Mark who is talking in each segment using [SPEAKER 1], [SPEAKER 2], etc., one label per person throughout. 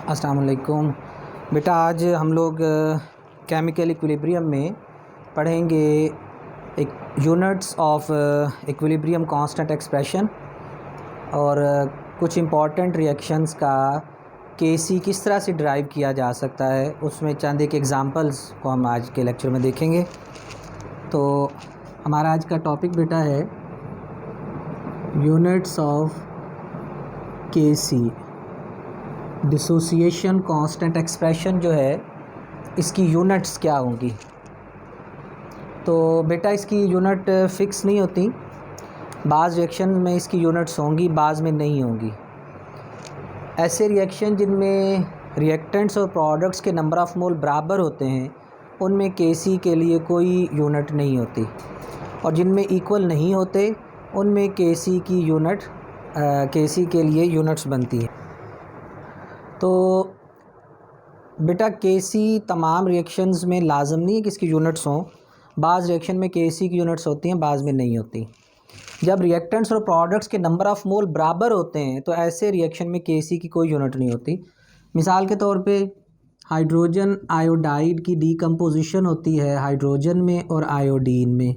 [SPEAKER 1] अस्सलाम वालेकुम। बेटा आज हम लोग केमिकल इक्विलिब्रियम में पढ़ेंगे एक units of equilibrium constant expression और कुछ इम्पॉर्टेंट रिएक्शंस का केसी किस तरह से ड्राइव किया जा सकता है, उसमें चंद एक एग्ज़ाम्पल्स को हम आज के लेक्चर में देखेंगे। तो हमारा आज का टॉपिक बेटा है units of KC. Dissociation constant expression जो है इसकी यूनिट्स क्या होंगी। तो बेटा इसकी यूनिट फ़िक्स नहीं होती, बाज़ रिएक्शन में इसकी यूनिट्स होंगी, बाज़ में नहीं होंगी। ऐसे रिएक्शन जिनमें रिएक्टेंट्स और प्रोडक्ट्स के नंबर ऑफ़ मोल बराबर होते हैं उनमें केसी के लिए कोई यूनिट नहीं होती, और जिनमें इक्वल नहीं होते उनमें केसी की यूनिट केसी के लिए यूनिट्स बनती हैं। तो बेटा केसी तमाम रिएक्शंस में लाजम नहीं है कि इसकी यूनिट्स हों। बाज़ रिएक्शन में केसी की यूनिट्स होती हैं, बाज़ में नहीं होती। जब रिएक्टेंट्स और प्रोडक्ट्स के नंबर ऑफ़ मोल बराबर होते हैं तो ऐसे रिएक्शन में केसी की कोई यूनिट नहीं होती। मिसाल के तौर पे हाइड्रोजन आयोडाइड की डीकम्पोजिशन होती है हाइड्रोजन में और आयोडीन में।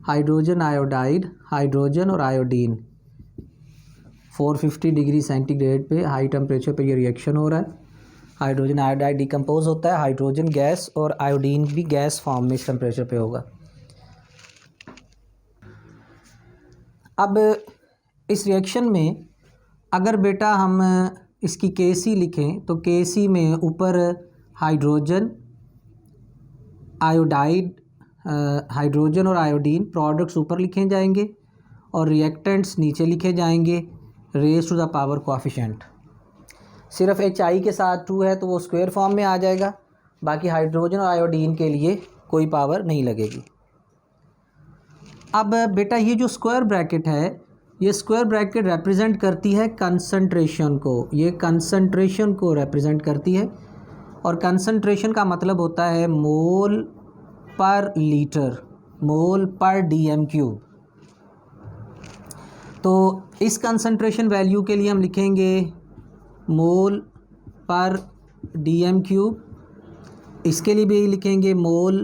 [SPEAKER 1] हाइड्रोजन आयोडाइड, हाइड्रोजन और आयोडीन 450 डिग्री सेंटीग्रेड पे हाई टेम्परेचर पे ये रिएक्शन हो रहा है। हाइड्रोजन आयोडाइड डिकम्पोज होता है, हाइड्रोजन गैस और आयोडीन भी गैस फॉर्म में इस टेम्परेचर पे होगा। अब इस रिएक्शन में अगर बेटा हम इसकी केसी लिखें तो केसी में ऊपर हाइड्रोजन आयोडाइड, हाइड्रोजन और आयोडीन प्रोडक्ट्स ऊपर लिखे जाएंगे और रिएक्टेंट्स नीचे लिखे जाएंगे raise to the power coefficient. सिर्फ HI के साथ 2 है तो वो स्क्वायर फॉर्म में आ जाएगा, बाकी हाइड्रोजन और आयोडीन के लिए कोई पावर नहीं लगेगी। अब बेटा ये जो स्क्वायर ब्रैकेट है, ये स्क्वायर ब्रैकेट रिप्रेजेंट करती है कंसंट्रेशन को। ये कंसंट्रेशन को रिप्रेजेंट करती है, और कंसंट्रेशन का मतलब होता है मोल पर लीटर, मोल पर DM क्यूब। तो इस कंसंट्रेशन वैल्यू के लिए हम लिखेंगे मोल पर DM क्यूब। इसके लिए भी लिखेंगे मोल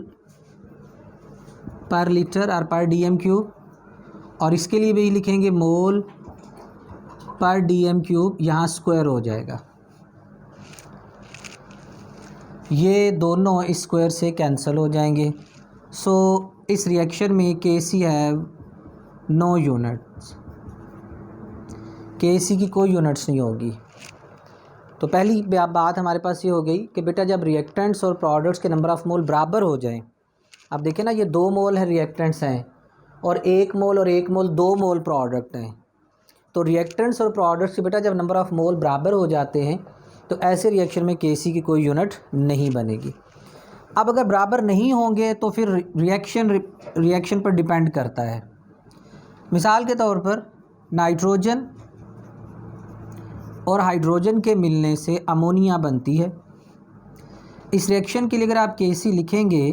[SPEAKER 1] पर लीटर और पर DM क्यूब, और इसके लिए भी लिखेंगे मोल पर DM क्यूब। यहाँ स्क्वायर हो जाएगा, ये दोनों इस स्क्वायर से कैंसिल हो जाएंगे। सो इस रिएक्शन में केसी हैव नो यूनिट्स, केसी की कोई यूनिट्स नहीं होगी। तो पहली बात हमारे पास ये हो गई कि बेटा जब रिएक्टेंट्स और प्रोडक्ट्स के नंबर ऑफ़ मोल बराबर हो जाएं, अब देखें ना, ये 2 मोल है रिएक्टेंट्स हैं और 1 मोल और 1 मोल 2 मोल प्रोडक्ट हैं। तो रिएक्टेंट्स और प्रोडक्ट्स के बेटा जब नंबर ऑफ़ मोल बराबर हो जाते हैं तो ऐसे रिएक्शन में केसी की कोई यूनिट नहीं बनेगी। अब अगर बराबर नहीं होंगे तो फिर रिएक्शन पर डिपेंड करता है। मिसाल के तौर पर नाइट्रोजन और हाइड्रोजन के मिलने से अमोनिया बनती है। इस रिएक्शन के लिए अगर आप केसी लिखेंगे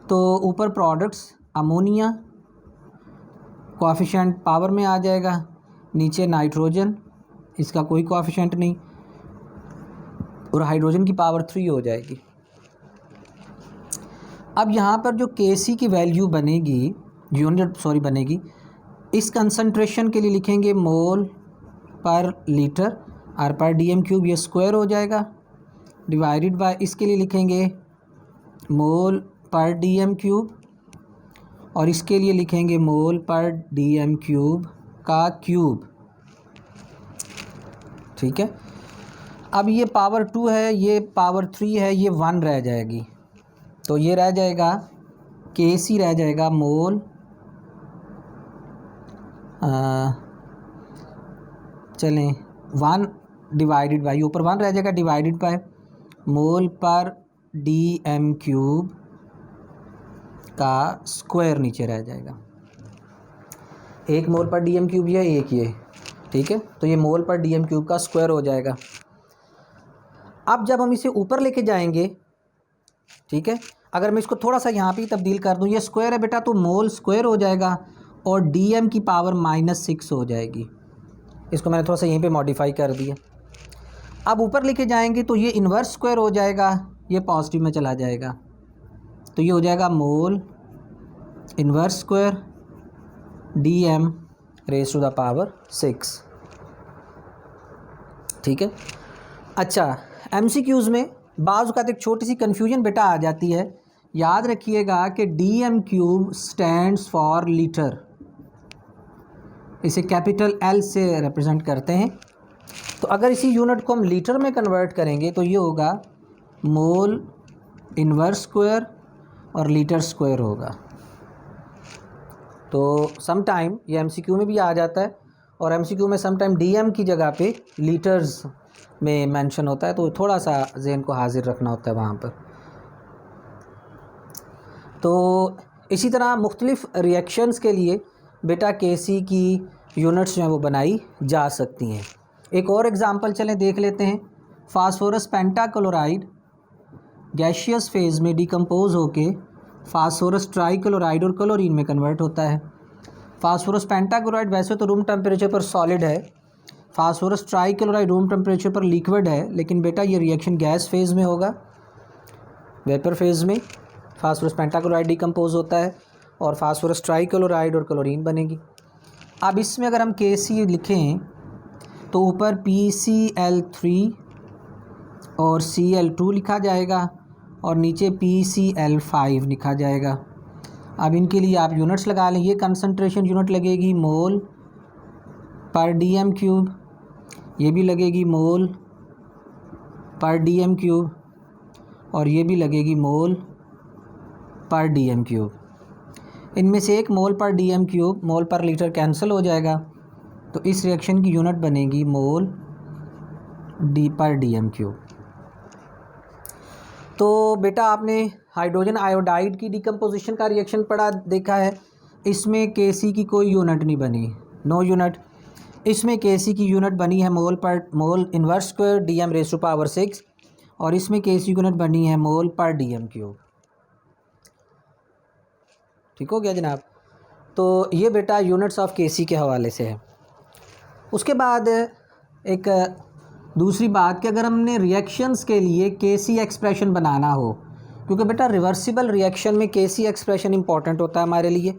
[SPEAKER 1] तो ऊपर प्रोडक्ट्स अमोनिया कोएफिशिएंट पावर में आ जाएगा, नीचे नाइट्रोजन, इसका कोई कोएफिशिएंट नहीं, और हाइड्रोजन की पावर 3 हो जाएगी। अब यहाँ पर जो केसी की वैल्यू बनेगी, यूनिट बनेगी, इस कंसंट्रेशन के लिए लिखेंगे मोल पर लीटर और पर DM क्यूब, ये स्क्वायर हो जाएगा, डिवाइडेड बाय इसके लिए लिखेंगे मोल पर DM क्यूब, और इसके लिए लिखेंगे मोल पर DM क्यूब का क्यूब। ठीक है। अब ये पावर 2 है, ये पावर 3 है, ये 1 रह जाएगी। तो ये रह जाएगा केसी रह जाएगा मोल चलें 1 डिवाइडेड बाई, ऊपर 1 रह जाएगा, डिवाइडेड बाय मोल पर DM क्यूब का स्क्वायर नीचे रह जाएगा। 1 मोल पर DM क्यूब या एक ये, ठीक है। तो ये मोल पर DM क्यूब का स्क्वायर हो जाएगा। अब जब हम इसे ऊपर लेके जाएंगे, ठीक है, अगर मैं इसको थोड़ा सा यहाँ पे तब्दील कर दूँ, ये स्क्वायर है बेटा, तो मोल स्क्वायर हो जाएगा और DM की पावर -6 हो जाएगी। इसको मैंने थोड़ा सा यहीं पे मॉडिफाई कर दिया। अब ऊपर लेके जाएंगे तो ये इन्वर्स स्क्वायर हो जाएगा, ये पॉजिटिव में चला जाएगा, तो ये हो जाएगा mole inverse square DM raise to the power 6। ठीक है। अच्छा, MCQs में बाज़ औक़ात एक छोटी सी कन्फ्यूजन बेटा आ जाती है। याद रखिएगा कि DM cube stands for litre, इसे कैपिटल L से रिप्रेजेंट करते हैं। तो अगर इसी यूनिट को हम लीटर में कन्वर्ट करेंगे तो ये होगा मोल इन्वर्स स्क्वायर और लीटर स्क्वायर होगा। तो सम टाइम ये MCQ में भी आ जाता है, और MCQ में सम टाइम DM की जगह पे लीटर्स में मेंशन होता है, तो थोड़ा सा ज़हन को हाजिर रखना होता है वहाँ पर। तो इसी तरह मुख्तलिफ़ रिएक्शंस के लिए बेटा KC की यूनिट्स जो हैं वो बनाई जा सकती हैं। एक और एग्ज़ाम्पल चलें देख लेते हैं। फास्फोरस पेंटाक्लोराइड गैसियस फेज़ में डिकम्पोज होके फास्फोरस ट्राईक्लोराइड और क्लोरीन में कन्वर्ट होता है। फास्फोरस पेंटाक्लोराइड वैसे तो रूम टेम्परेचर पर सॉलिड है, फास्फोरस ट्राईक्लोराइड रूम टेम्परेचर पर लिक्विड है, लेकिन बेटा ये रिएक्शन गैस फेज़ में होगा, वेपर फेज़ में फास्फोरस पेंटाक्लोराइड डिकम्पोज होता है और फास्फोरस ट्राईक्लोराइड और क्लोरीन बनेगी। अब इसमें अगर हम KC लिखें तो ऊपर PCl3 और Cl2 लिखा जाएगा और नीचे PCl5 लिखा जाएगा। अब इनके लिए आप यूनिट्स लगा लें। ये कंसंट्रेशन यूनिट लगेगी मोल पर DM क्यूब, ये भी लगेगी मोल पर DM क्यूब, और ये भी लगेगी मोल पर DM क्यूब। इनमें से एक मोल पर DM क्यूब मोल पर लीटर कैंसिल हो जाएगा, तो इस रिएक्शन की यूनिट बनेगी मोल पर DM क्यूब। तो बेटा आपने हाइड्रोजन आयोडाइड की डिकम्पोजिशन का रिएक्शन पढ़ा देखा है, इसमें KC की कोई यूनिट नहीं बनी, नो यूनिट। इसमें KC की यूनिट बनी है mole inverse square DM raise to power 6, और इसमें KC यूनिट बनी है मोल पर DM क्यूब। ठीक हो गया जनाब। तो ये बेटा यूनिट्स ऑफ KC के हवाले से है। उसके बाद एक दूसरी बात कि अगर हमने रिएक्शंस के लिए KC एक्सप्रेशन बनाना हो, क्योंकि बेटा रिवर्सिबल रिएक्शन में KC एक्सप्रेशन इंपॉर्टेंट होता है हमारे लिए।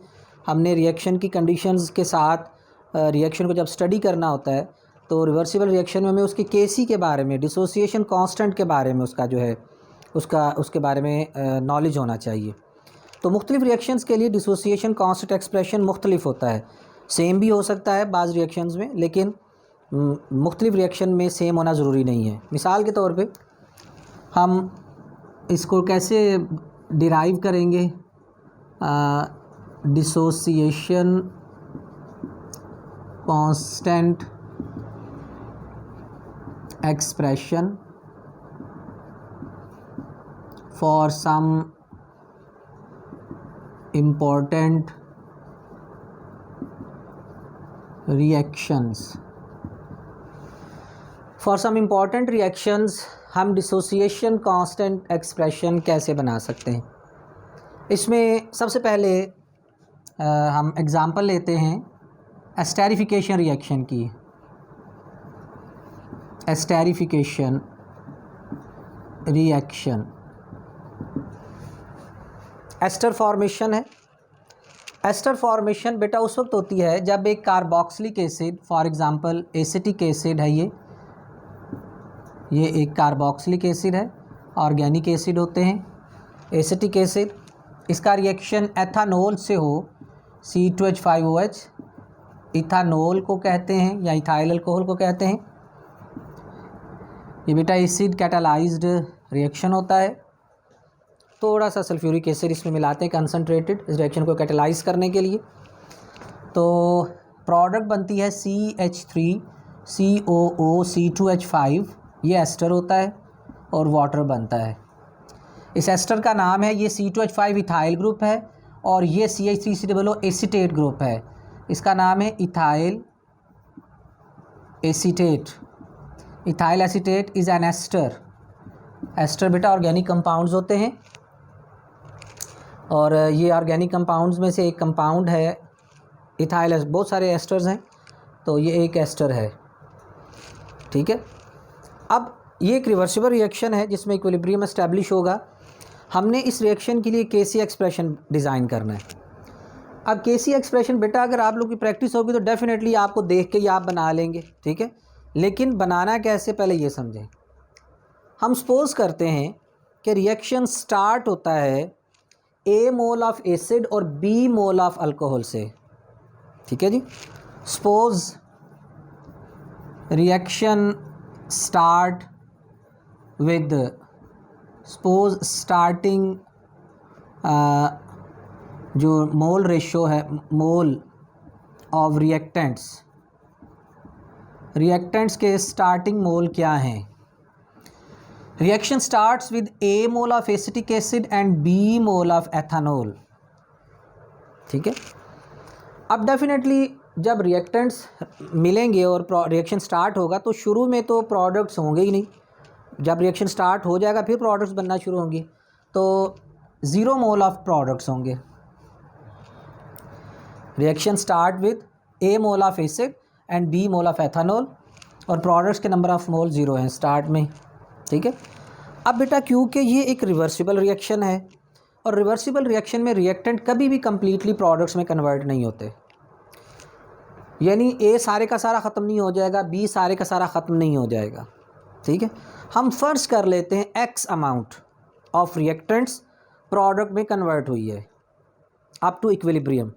[SPEAKER 1] हमने रिएक्शन की कंडीशंस के साथ रिएक्शन को जब स्टडी करना होता है तो रिवर्सिबल रिएक्शन में हमें उसके KC के बारे में, डिसोसिएशन कांस्टेंट के बारे में, उसका जो है उसके बारे में नॉलेज होना चाहिए। तो मुख्तलिफ़ रिएक्शंस के लिए डिसोसिएशन कांस्टेंट एक्सप्रेशन मुख्तलिफ होता है, सेम भी हो सकता है बाज़ रिएक्शंस में, लेकिन मुख्तलिफ़ रिएक्शन में सेम होना ज़रूरी नहीं है। मिसाल के तौर पे हम इसको कैसे डिराइव करेंगे, dissociation constant expression for some important reactions. For some important reactions हम डिसोसिएशन कांस्टेंट एक्सप्रेशन कैसे बना सकते हैं। इसमें सबसे पहले हम एग्ज़ाम्पल लेते हैं एस्टेरिफिकेशन रिएक्शन की। एस्टेरिफिकेशन रिएक्शन एस्टर फॉर्मेशन है। एस्टर फॉर्मेशन बेटा उस वक्त होती है जब एक carboxylic acid, for example acetic acid है, ये एक कार्बोक्सिलिक एसिड है, ऑर्गेनिक एसिड होते हैं एसिटिक एसिड, इसका रिएक्शन एथानोल से हो, C2H5OH, इथानोल को कहते हैं या इथाइल अल्कोहल को कहते हैं। ये बेटा एसिड कैटालाइज्ड रिएक्शन होता है, थोड़ा सा सल्फ्यूरिक एसिड इसमें मिलाते हैं कंसनट्रेटेड इस रिएक्शन को कैटालाइज करने के लिए, तो प्रोडक्ट बनती है CH3COOC2H5, ये एस्टर होता है और वाटर बनता है। इस एस्टर का नाम है, ये C2H5 इथाइल ग्रुप है और ये CH3COO एसीटेट ग्रुप है, इसका नाम है ethyl acetate. Ethyl acetate is an ester. Ester बेटा ऑर्गेनिक कंपाउंड्स होते हैं और ये ऑर्गेनिक कंपाउंड्स में से एक कंपाउंड है इथाइल। बहुत सारे एस्टर्स हैं, तो ये एक एस्टर है। ठीक है। अब ये एक रिवर्सिबल रिएक्शन है जिसमें इक्विलिब्रियम एस्टैब्लिश होगा। हमने इस रिएक्शन के लिए केसी एक्सप्रेशन डिज़ाइन करना है। अब केसी एक्सप्रेशन बेटा अगर आप लोग की प्रैक्टिस होगी तो डेफिनेटली आपको देख के ही आप बना लेंगे, ठीक है। लेकिन बनाना कैसे पहले ये समझें। हम सपोज़ करते हैं कि रिएक्शन स्टार्ट होता है ए मोल ऑफ एसिड और बी मोल ऑफ अल्कोहल से, ठीक है जी। Suppose reaction start with suppose starting जो मोल रेशो है, मोल ऑफ रिएक्टेंट्स के स्टार्टिंग मोल क्या हैं। Reaction starts with A mole of acetic acid and B mole of ethanol, ठीक है। अब डेफिनेटली जब रिएक्टेंट्स मिलेंगे और रिएक्शन स्टार्ट होगा तो शुरू में तो प्रोडक्ट्स होंगे ही नहीं। जब रिएक्शन स्टार्ट हो जाएगा फिर प्रोडक्ट्स बनना शुरू होंगी, तो 0 मोल ऑफ प्रोडक्ट्स होंगे। Reaction start with A mole of acid and B mole of ethanol और प्रोडक्ट्स के नंबर ऑफ मोल 0 हैं स्टार्ट में, ठीक है। अब बेटा क्योंकि ये एक रिवर्सिबल रिएक्शन है और रिवर्सिबल रिएक्शन में रिएक्टेंट कभी भी कम्प्लीटली प्रोडक्ट्स में कन्वर्ट नहीं होते, यानी ए सारे का सारा ख़त्म नहीं हो जाएगा, बी सारे का सारा ख़त्म नहीं हो जाएगा, ठीक है। हम फ़र्ज कर लेते हैं x amount of reactants product में कन्वर्ट हुई है up to equilibrium.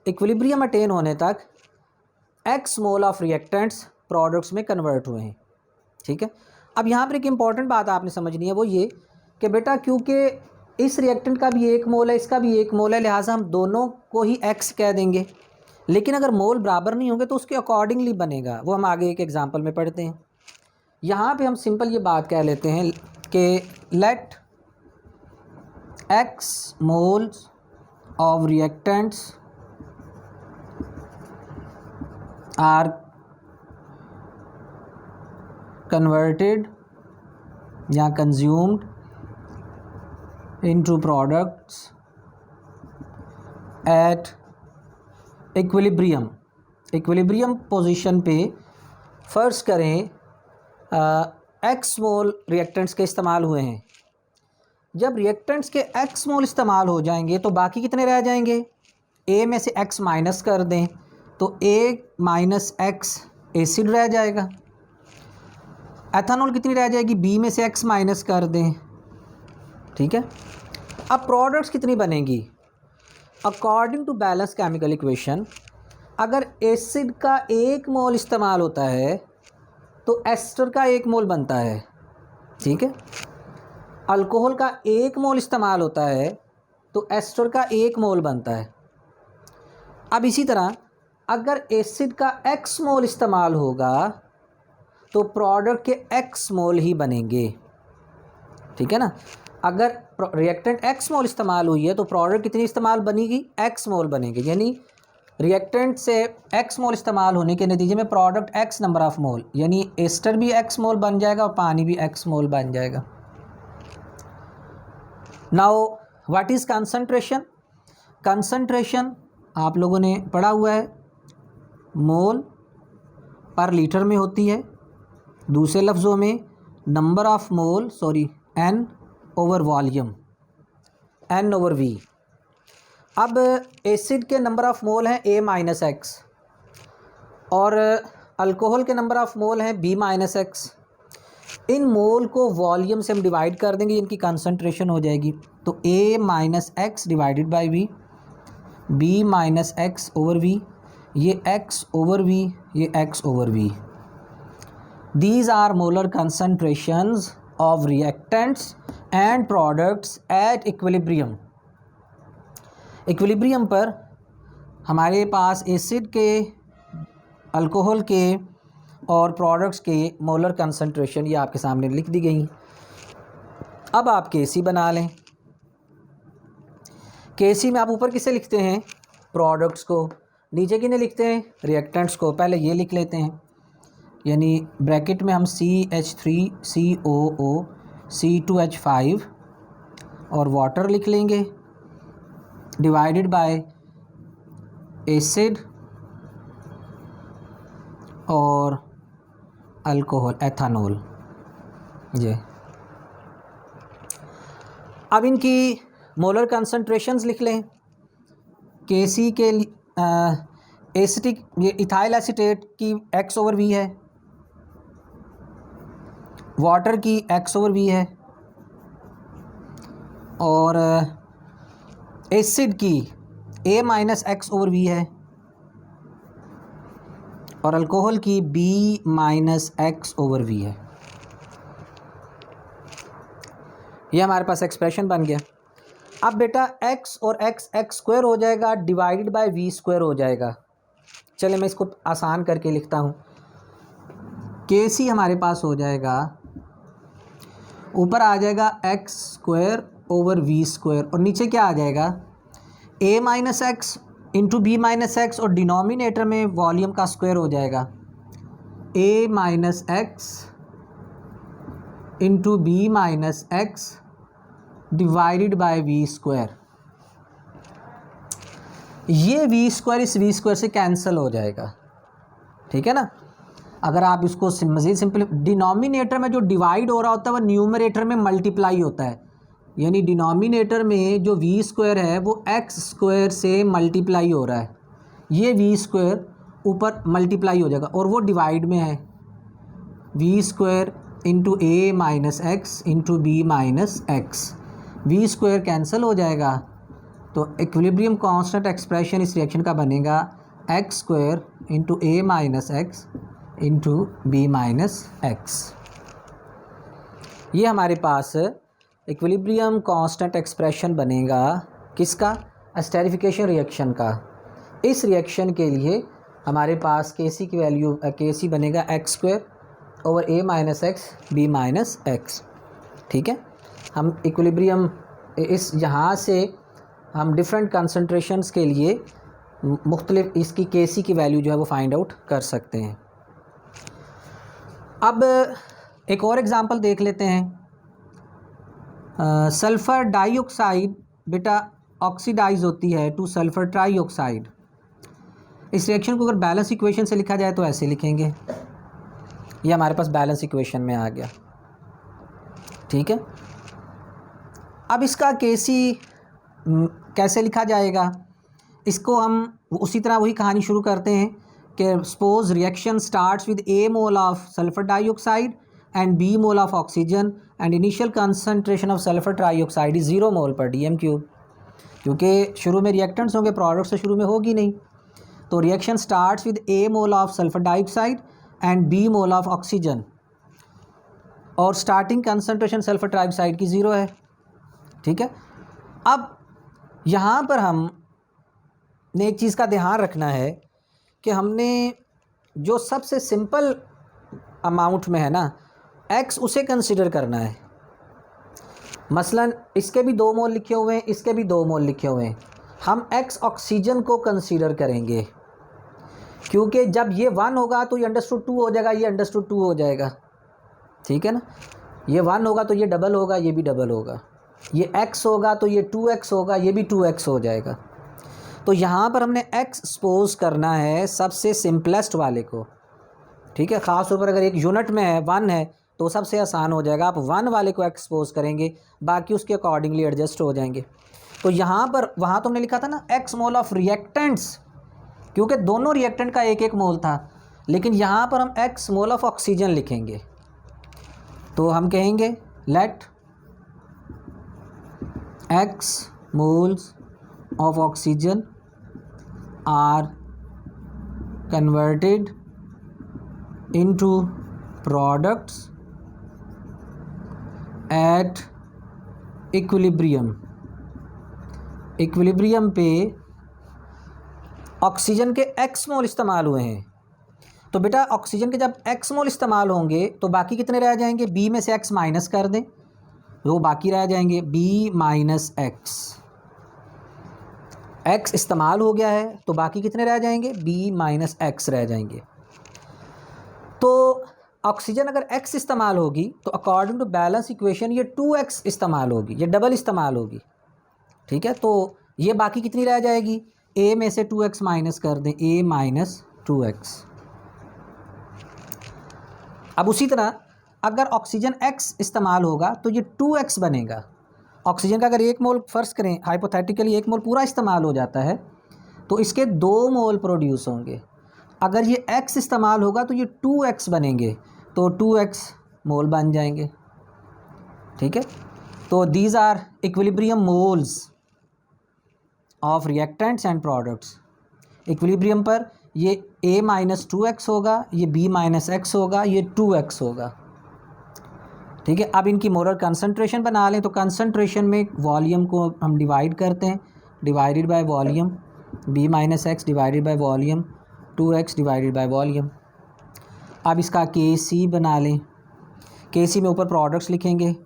[SPEAKER 1] Equilibrium attain होने तक x mole of reactants products में कन्वर्ट हुए हैं, ठीक है। अब यहाँ पर एक इम्पॉर्टेंट बात आपने समझनी है, वो ये कि बेटा क्योंकि इस रिएक्टेंट का भी 1 मोल है, इसका भी 1 मोल है, लिहाजा हम दोनों को ही एक्स कह देंगे। लेकिन अगर मोल बराबर नहीं होंगे तो उसके अकॉर्डिंगली बनेगा, वो हम आगे एक एग्जांपल में पढ़ते हैं। यहाँ पे हम सिंपल ये बात कह लेते हैं कि let X moles of reactants are converted या consumed into products at equilibrium position पे फ़र्ज़ करें एक्स मोल रिएक्टेंट्स के इस्तेमाल हुए हैं। जब रिएक्टेंट्स के एक्स मोल इस्तेमाल हो जाएंगे तो बाकी कितने रह जाएंगे, ए में से एक्स माइनस कर दें तो ए माइनस एक्स एसिड रह जाएगा। एथेनॉल कितनी रह जाएगी, बी में से एक्स माइनस कर दें, ठीक है। अब प्रोडक्ट्स कितनी बनेंगी, according to balance chemical equation अगर एसिड का 1 मोल इस्तेमाल होता है तो एस्टर का 1 मोल बनता है, ठीक है। अल्कोहल का 1 मोल इस्तेमाल होता है तो एस्टर का 1 मोल बनता है। अब इसी तरह अगर एसिड का x मोल इस्तेमाल होगा तो प्रोडक्ट के x मोल ही बनेंगे, ठीक है ना। अगर रिएक्टेंट x मोल इस्तेमाल हुई है तो प्रोडक्ट कितनी इस्तेमाल बनेगी, x मोल बनेगी। यानी रिएक्टेंट से x मोल इस्तेमाल होने के नतीजे में प्रोडक्ट x नंबर ऑफ मोल, यानी एस्टर भी x मोल बन जाएगा और पानी भी x मोल बन जाएगा। Now what is concentration. Concentration आप लोगों ने पढ़ा हुआ है, मोल पर लीटर में होती है। दूसरे लफ्ज़ों में number of mole n over volume, n over v। अब एसिड के नंबर ऑफ़ मोल हैं a माइनस एक्स और अल्कोहल के नंबर ऑफ़ मोल हैं b माइनस एक्स। इन मोल को वॉल्यूम से हम डिवाइड कर देंगे, इनकी कंसंट्रेशन हो जाएगी। तो a minus x divided by v, b minus x over v, ये x ओवर v, ये x over v। These are molar concentrations of reactants and products at equilibrium. Equilibrium पर हमारे पास एसिड के, अल्कोहल के और प्रोडक्ट्स के molar concentration ये आपके सामने लिख दी गई। अब आप केसी बना लें। केसी में आप ऊपर किसे लिखते हैं, प्रोडक्ट्स को, नीचे किन्हें लिखते हैं, रिएक्टेंट्स को। पहले ये लिख लेते हैं, यानी ब्रैकेट में हम CH3COO C2H5 और वाटर लिख लेंगे डिवाइडेड बाय एसिड और अल्कोहल एथेनॉल। ये अब इनकी मोलर कंसंट्रेशंस लिख लें। केसी के एसिटिक ये इथाइल एसीटेट की x/v है, वाटर की x/v है, और एसिड की A-x/v है, और अल्कोहल की B-x/v है। ये हमारे पास एक्सप्रेशन बन गया। अब बेटा x और x स्क्वायर हो जाएगा डिवाइडेड बाय v स्क्वायर हो जाएगा। चले मैं इसको आसान करके लिखता हूँ। Kc हमारे पास हो जाएगा, ऊपर आ जाएगा x square over v square, और नीचे क्या आ जाएगा A-x इंटू B-x, और डिनोमिनेटर में वॉल्यूम का स्क्वायर हो जाएगा A-x into B-x divided by v square. ये v स्क्वायर इस v स्क्वायर से कैंसिल हो जाएगा, ठीक है ना। अगर आप इसको मज़ीद सिंपल, डिनोमिनेटर में जो डिवाइड हो रहा होता है वो न्यूमरेटर में मल्टीप्लाई होता है, यानी डिनोमिनेटर में जो v स्क्वायर है वो x स्क्वायर से मल्टीप्लाई हो रहा है। ये v स्क्वायर ऊपर मल्टीप्लाई हो जाएगा और वो डिवाइड में है, v square into A-x into B-x, v square cancel हो जाएगा। तो इक्विलिब्रियम कांस्टेंट एक्सप्रेशन इस रिएक्शन का बनेगा x square into A-x into B-x। ये हमारे पास इक्विलिब्रियम कांस्टेंट एक्सप्रेशन बनेगा किसका, एस्टेरिफिकेशन रिएक्शन का। इस रिएक्शन के लिए हमारे पास Kc की वैल्यू Kc बनेगा x square over A-x B-x, ठीक है। हम इक्विलिब्रियम इस यहाँ से हम डिफरेंट कंसंट्रेशंस के लिए मुख्तलिफ इसकी Kc की वैल्यू जो है वो फाइंड आउट कर सकते हैं। अब एक और एग्ज़ाम्पल देख लेते हैं। सल्फ़र डाइऑक्साइड बेटा ऑक्सीडाइज होती है टू सल्फ़र ट्राईऑक्साइड। इस रिएक्शन को अगर बैलेंस इक्वेशन से लिखा जाए तो ऐसे लिखेंगे, ये हमारे पास बैलेंस इक्वेशन में आ गया, ठीक है। अब इसका Kc कैसे लिखा जाएगा, इसको हम उसी तरह वही कहानी शुरू करते हैं कि suppose reaction starts with A mole of sulphur dioxide and B mole of oxygen and initial concentration of sulphur trioxide is 0 मोल पर dm³, क्योंकि शुरू में रिएक्टेंट्स होंगे, प्रोडक्ट्स तो शुरू में होगी नहीं। तो reaction starts with A mole of sulphur dioxide and B mole of oxygen, और स्टार्टिंग कंसंट्रेशन सल्फर ट्राईऑक्साइड की 0 है, ठीक है। अब यहाँ पर हमने एक चीज़ का ध्यान रखना है कि हमने जो सबसे सिंपल अमाउंट में है ना x, उसे कंसिडर करना है। मसलन इसके भी 2 मोल लिखे हुए हैं, इसके भी 2 मोल लिखे हुए हैं, हम x ऑक्सीजन को कंसीडर करेंगे, क्योंकि जब ये 1 होगा तो ये √2 हो जाएगा, ये √2 हो जाएगा, ठीक है ना। ये 1 होगा तो ये डबल होगा, ये भी डबल होगा, ये x होगा तो ये 2x होगा, ये भी 2x हो जाएगा। तो यहाँ पर हमने x सपोज करना है सबसे सिंपलेस्ट वाले को, ठीक है। ख़ास तौर पर अगर एक यूनिट में है 1 है तो सबसे आसान हो जाएगा, आप 1 वाले को x सपोज करेंगे, बाकी उसके अकॉर्डिंगली एडजस्ट हो जाएंगे। तो यहाँ पर वहाँ तो हमने लिखा था ना x मोल ऑफ रिएक्टेंट्स, क्योंकि दोनों रिएक्टेंट का 1-1 मोल था, लेकिन यहाँ पर हम x मोल ऑफ ऑक्सीजन लिखेंगे। तो हम कहेंगे let x moles of oxygen are converted into products at equilibrium। Equilibrium पे ऑक्सीजन के x मोल इस्तेमाल हुए हैं, तो बेटा ऑक्सीजन के जब x मोल इस्तेमाल होंगे तो बाकी कितने रह जाएंगे, b में से x माइनस कर दें, वो बाकी रह जाएंगे B-x। x इस्तेमाल हो गया है तो बाकी कितने रह जाएंगे, B-x रह जाएंगे। तो ऑक्सीजन अगर x इस्तेमाल होगी तो अकॉर्डिंग टू बैलेंस इक्वेशन ये 2x इस्तेमाल होगी, ये डबल इस्तेमाल होगी, ठीक है। तो ये बाकी कितनी रह जाएगी, a में से 2x माइनस कर दें, A-2x। अब उसी तरह अगर ऑक्सीजन x इस्तेमाल होगा तो ये 2x बनेगा। ऑक्सीजन का अगर 1 मोल फ़र्ज़ करें, हाइपोथेटिकली 1 मोल पूरा इस्तेमाल हो जाता है तो इसके 2 मोल प्रोड्यूस होंगे। अगर ये x इस्तेमाल होगा तो ये 2x बनेंगे, तो 2x मोल बन जाएंगे। ठीक है, तो these are equilibrium moles of reactants and products. Equilibrium पर ये a माइनस 2x होगा, ये b माइनस x होगा, ये 2x होगा। ठीक है, अब इनकी मोलर कंसंट्रेशन बना लें तो कंसंट्रेशन में वॉल्यूम को हम डिवाइड करते हैं, divided by volume, b minus x divided by volume, 2x divided by volume. अब इसका Kc बना लें, Kc में ऊपर प्रोडक्ट्स लिखेंगे,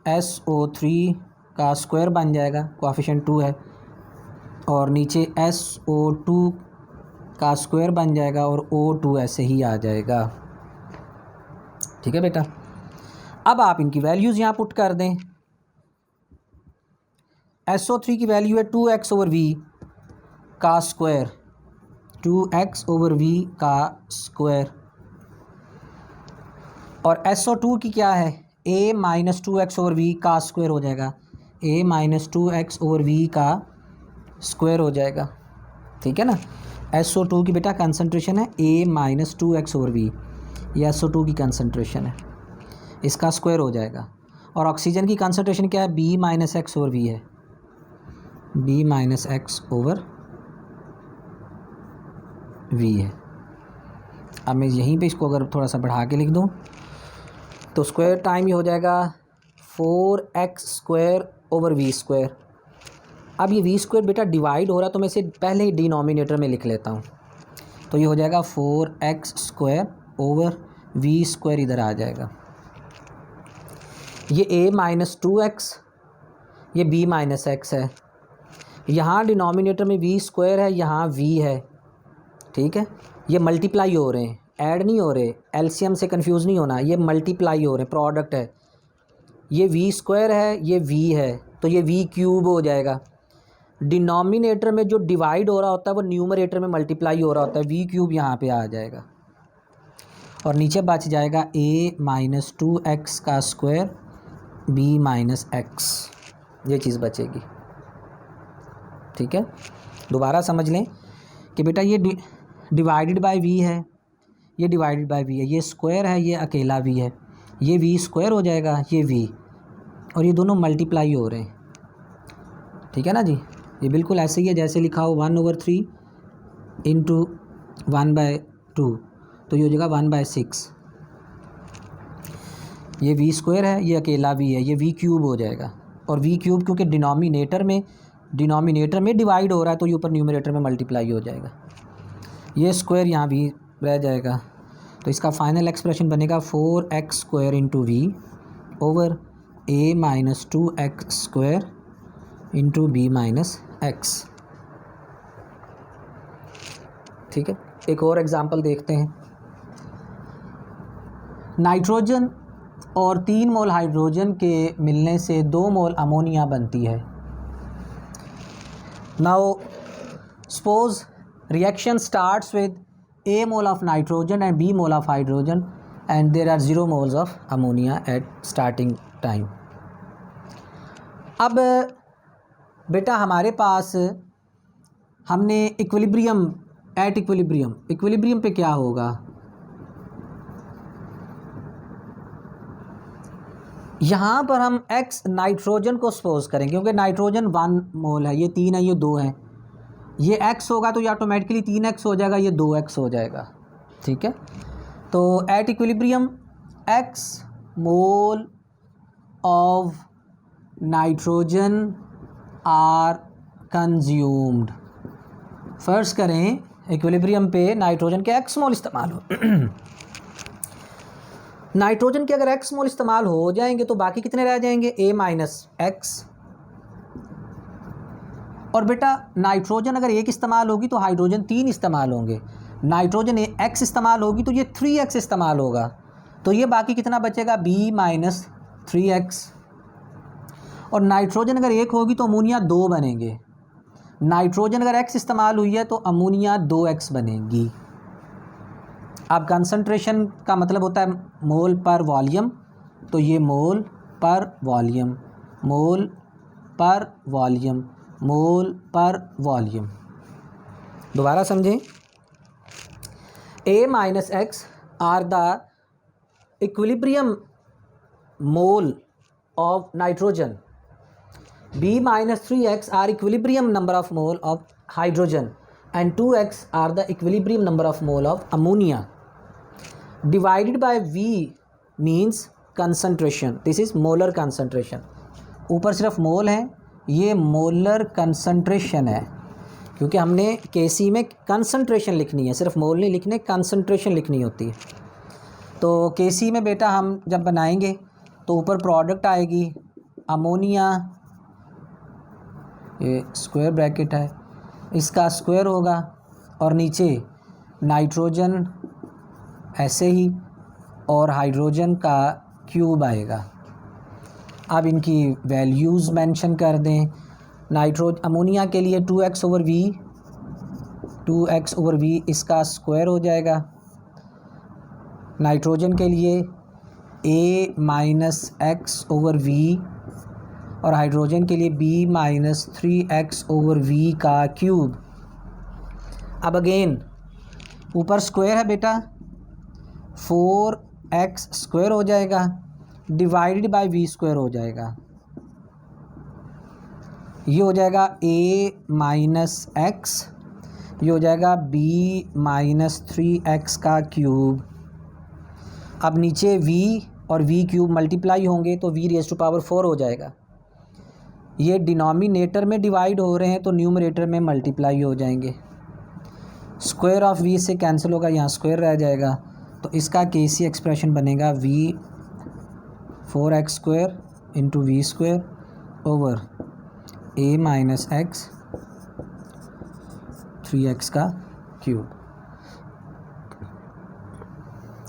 [SPEAKER 1] SO3 का स्क्वायर बन जाएगा, कोएफिशिएंट 2 है, और नीचे SO2 का स्क्वायर बन जाएगा और O2 ऐसे ही आ जाएगा। ठीक है बेटा, अब आप इनकी वैल्यूज़ यहाँ पुट कर दें। SO3 की वैल्यू है 2x ओवर वी का स्क्वायर, 2x ओवर वी का स्क्वायर, और SO2 की क्या है, a minus 2x over V का स्क्वायर हो जाएगा, a minus 2x over V का स्क्वायर हो जाएगा। ठीक है ना, SO2 की बेटा कंसंट्रेशन है a minus 2x over we, ये SO2 की कंसंट्रेशन है, इसका स्क्वायर हो जाएगा। और ऑक्सीजन की कंसंट्रेशन क्या है, b minus x over V है, b minus x over V है। अब मैं यहीं पे इसको अगर थोड़ा सा बढ़ा के लिख दूँ तो स्क्वायर टाइम ये हो जाएगा 4x square over we square. अब ये वी स्क्वायर बेटा डिवाइड हो रहा है तो मैं इसे पहले ही डिनोमिनेटर में लिख लेता हूँ, तो ये हो जाएगा 4x square over we square इधर आ जाएगा। ये a माइनस 2x, ये b माइनस एक्स है, यहाँ डिनोमिनेटर में v स्क्वायर है, यहाँ v है। ठीक है, ये मल्टीप्लाई हो रहे हैं, ऐड नहीं हो रहे, एलसीएम से कंफ्यूज नहीं होना, ये मल्टीप्लाई हो रहे हैं, प्रोडक्ट है। ये v स्क्वायर है, ये v है, तो ये v क्यूब हो जाएगा। डिनोमिनेटर में जो डिवाइड हो रहा होता है वो न्यूमरेटर में मल्टीप्लाई हो रहा होता है, v क्यूब यहाँ पे आ जाएगा, और नीचे बच जाएगा a माइनस 2x का स्क्वायर b माइनस एक्स, ये चीज़ बचेगी। ठीक है, दोबारा समझ लें कि बेटा ये डिवाइडेड बाय v है, ये डिवाइडेड बाय v है, ये स्क्वायर है, ये अकेला v है, ये v स्क्वायर हो जाएगा, ये v, और ये दोनों मल्टीप्लाई हो रहे हैं। ठीक है ना जी, ये बिल्कुल ऐसे ही है जैसे लिखा हो 1/3 इंटू 1/2, तो ये हो जाएगा 1/6। ये v स्क्वायर है, ये अकेला v है, ये v क्यूब हो जाएगा, और v क्यूब क्योंकि डिनोमिनेटर में डिवाइड हो रहा है तो ये ऊपर न्यूमरेटर में मल्टीप्लाई हो जाएगा। ये स्क्वायर यहाँ भी रह जाएगा, तो इसका फाइनल एक्सप्रेशन बनेगा 4x square into V over a minus 2x square into b minus x. ठीक है, एक और एग्जांपल देखते हैं। नाइट्रोजन और 3 मोल हाइड्रोजन के मिलने से 2 मोल अमोनिया बनती है। Now suppose reaction starts with a mole of nitrogen and b mole of hydrogen and there are 0 moles of ammonia at starting time। अब बेटा हमारे पास हमने इक्विलिब्रियम एट इक्विलिब्रियम पे क्या होगा, यहाँ पर हम x नाइट्रोजन को सपोज करेंगे क्योंकि नाइट्रोजन 1 मोल है, ये 3 है, ये 2 है, ये x होगा तो ये ऑटोमेटिकली 3x हो जाएगा, ये 2x हो जाएगा। ठीक है, तो at equilibrium x mole of nitrogen are consumed. First करें इक्विलिब्रियम पे नाइट्रोजन के x मोल इस्तेमाल हो नाइट्रोजन के अगर x मोल इस्तेमाल हो जाएंगे तो बाकी कितने रह जाएंगे, a माइनस एक्स। और बेटा नाइट्रोजन अगर 1 इस्तेमाल होगी तो हाइड्रोजन 3 इस्तेमाल होंगे, नाइट्रोजन x इस्तेमाल होगी तो ये 3x इस्तेमाल होगा, तो ये बाकी कितना बचेगा, b माइनस 3x। और नाइट्रोजन अगर 1 होगी तो अमोनिया 2 बनेंगे, नाइट्रोजन अगर x इस्तेमाल हुई है तो अमोनिया 2x बनेगी। अब कंसंट्रेशन का मतलब होता है मोल पर वॉल्यूम, तो ये मोल पर वॉल्यूम, मोल पर वॉल्यूम, मोल पर वॉल्यूम। दोबारा समझें, A minus x are the equilibrium mole of nitrogen, B minus 3x are equilibrium number of mole of hydrogen and 2x are the equilibrium number of mole of ammonia. Divided by V means concentration. This is molar concentration. ऊपर सिर्फ मोल है, ये molar concentration है, क्योंकि हमने केसी में concentration लिखनी है, सिर्फ मोल नहीं लिखने, कंसंट्रेशन लिखनी होती है। तो केसी में बेटा हम जब बनाएंगे तो ऊपर प्रोडक्ट आएगी अमोनिया, ये स्क्वायर ब्रैकेट है, इसका स्क्वायर होगा, और नीचे नाइट्रोजन ऐसे ही, और हाइड्रोजन का क्यूब आएगा। अब इनकी वैल्यूज़ मेंशन कर दें। अमोनिया के लिए 2x ओवर वी इसका स्क्वायर हो जाएगा। नाइट्रोजन के लिए A minus x over V, और हाइड्रोजन के लिए B minus 3x over V का क्यूब। अब अगेन ऊपर स्क्वायर है बेटा, 4x स्क्वायर हो जाएगा, डिवाइडेड बाय v स्क्वायर हो जाएगा। ये हो जाएगा A माइनस एक्स, ये हो जाएगा B माइनस 3x का क्यूब। अब नीचे v और v क्यूब मल्टीप्लाई होंगे तो v रेज़ टू पावर 4 हो जाएगा। ये डिनोमिनेटर में डिवाइड हो रहे हैं तो न्यूमरेटर में मल्टीप्लाई हो जाएंगे। स्क्वायर ऑफ v से कैंसिल होगा, यहाँ स्क्वायर रह जाएगा, तो इसका केसी एक्सप्रेशन बनेगा v 4x square into V square over a minus x 3x का क्यूब।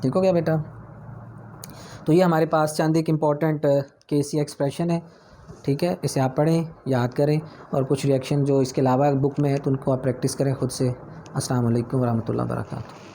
[SPEAKER 1] ठीक हो गया बेटा। तो ये हमारे पास चंद एक इम्पॉर्टेंट केसी एक्सप्रेशन है, ठीक है, इसे आप पढ़ें, याद करें, और कुछ रिएक्शन जो इसके अलावा बुक में है तो उनको आप प्रैक्टिस करें खुद से। अस्सलाम वालेकुम वरहमतुल्लाहि वबरकातुहू।